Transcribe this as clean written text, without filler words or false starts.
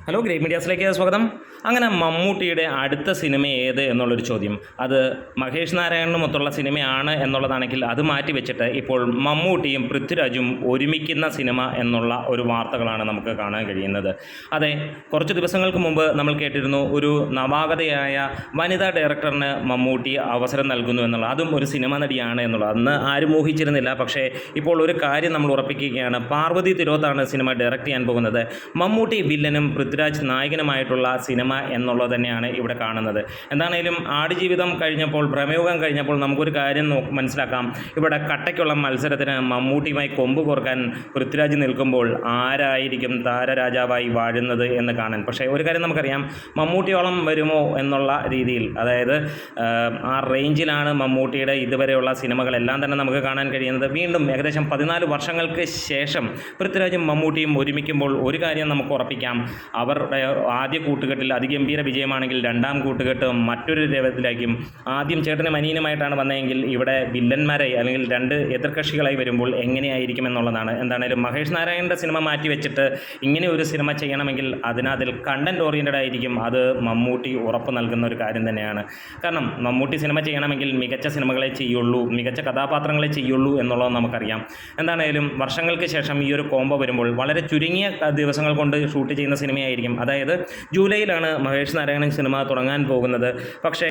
Hello, great മീഡിയാസിലേക്ക് സ്വാഗതം. അങ്ങനെ മമ്മൂട്ടിയുടെ അടുത്ത സിനിമ ഏത് എന്നുള്ളൊരു ചോദ്യം, അത് മഹേഷ് നാരായണനുമൊത്തുള്ള സിനിമയാണ് എന്നുള്ളതാണെങ്കിൽ അത് മാറ്റി വെച്ചിട്ട് ഇപ്പോൾ മമ്മൂട്ടിയും പൃഥ്വിരാജും ഒരുമിക്കുന്ന സിനിമ എന്നുള്ള ഒരു വാർത്തകളാണ് നമുക്ക് കാണാൻ കഴിയുന്നത്. അതെ, കുറച്ച് ദിവസങ്ങൾക്ക് മുമ്പ് നമ്മൾ കേട്ടിരുന്നു ഒരു നവാഗതയായ വനിതാ ഡയറക്ടറിന് മമ്മൂട്ടി അവസരം നൽകുന്നു എന്നുള്ളത്, അതും ഒരു സിനിമ നടിയാണ് എന്നുള്ളത്. അന്ന് ആരും ഊഹിച്ചിരുന്നില്ല. പക്ഷേ ഇപ്പോൾ ഒരു കാര്യം നമ്മൾ ഉറപ്പിക്കുകയാണ്, പാർവതി തിരോത്താണ് സിനിമ ഡയറക്റ്റ് ചെയ്യാൻ പോകുന്നത്. മമ്മൂട്ടി വില്ലനും പൃഥ്വിരാജ് നായകനുമായിട്ടുള്ള സിനിമ എന്നുള്ളത് തന്നെയാണ് ഇവിടെ കാണുന്നത്. എന്താണേലും ആടുജീവിതം കഴിഞ്ഞപ്പോൾ, പ്രമേഹം കഴിഞ്ഞപ്പോൾ നമുക്കൊരു കാര്യം മനസ്സിലാക്കാം. ഇവിടെ കട്ടയ്ക്കുള്ള മത്സരത്തിന് മമ്മൂട്ടിയുമായി കൊമ്പ് കോർക്കാൻ പൃഥ്വിരാജ് നിൽക്കുമ്പോൾ ആരായിരിക്കും താരരാജാവായി വാഴുന്നത് എന്ന് കാണാൻ. പക്ഷേ ഒരു കാര്യം നമുക്കറിയാം, മമ്മൂട്ടിയോളം വരുമോ എന്നുള്ള രീതിയിൽ, അതായത് ആ റേഞ്ചിലാണ് മമ്മൂട്ടിയുടെ ഇതുവരെയുള്ള സിനിമകളെല്ലാം തന്നെ നമുക്ക് കാണാൻ കഴിയുന്നത്. വീണ്ടും ഏകദേശം 14 വർഷങ്ങൾക്ക് ശേഷം പൃഥ്വിരാജും മമ്മൂട്ടിയും ഒരുമിക്കുമ്പോൾ ഒരു കാര്യം നമുക്ക് ഉറപ്പിക്കാം, അവരുടെ ആദ്യ കൂട്ടുകെട്ടിൽ അതിഗംഭീര വിജയമാണെങ്കിൽ രണ്ടാം കൂട്ടുകെട്ട് മറ്റൊരു ലെവലിലേക്കും. ആദ്യം ചേട്ടനും അനിയനുമായിട്ടാണ് വന്നതെങ്കിൽ ഇവിടെ വില്ലന്മാരായി അല്ലെങ്കിൽ രണ്ട് എതിർകക്ഷികളായി വരുമ്പോൾ എങ്ങനെയായിരിക്കും എന്നുള്ളതാണ്. എന്താണേലും മഹേഷ് നാരായണൻ്റെ സിനിമ മാറ്റി വെച്ചിട്ട് ഇങ്ങനെ ഒരു സിനിമ ചെയ്യണമെങ്കിൽ അതിൽ കണ്ടൻറ് ഓറിയൻറ്റഡ് ആയിരിക്കും. അത് മമ്മൂട്ടി ഉറപ്പ് നൽകുന്ന ഒരു കാര്യം തന്നെയാണ്. കാരണം മമ്മൂട്ടി സിനിമ ചെയ്യണമെങ്കിൽ മികച്ച സിനിമകളെ ചെയ്യുള്ളൂ, മികച്ച കഥാപാത്രങ്ങളെ ചെയ്യുള്ളൂ എന്നുള്ളത് നമുക്കറിയാം. എന്താണേലും വർഷങ്ങൾക്ക് ശേഷം ഈ ഒരു കോംബോ വരുമ്പോൾ വളരെ ചുരുങ്ങിയ ദിവസങ്ങൾ കൊണ്ട് ഷൂട്ട് ചെയ്യുന്ന സിനിമയായിരിക്കും. അതായത് ജൂലൈയിലാണ് മഹേഷ് നാരായണൻ സിനിമ തുടങ്ങാൻ പോകുന്നത്. പക്ഷേ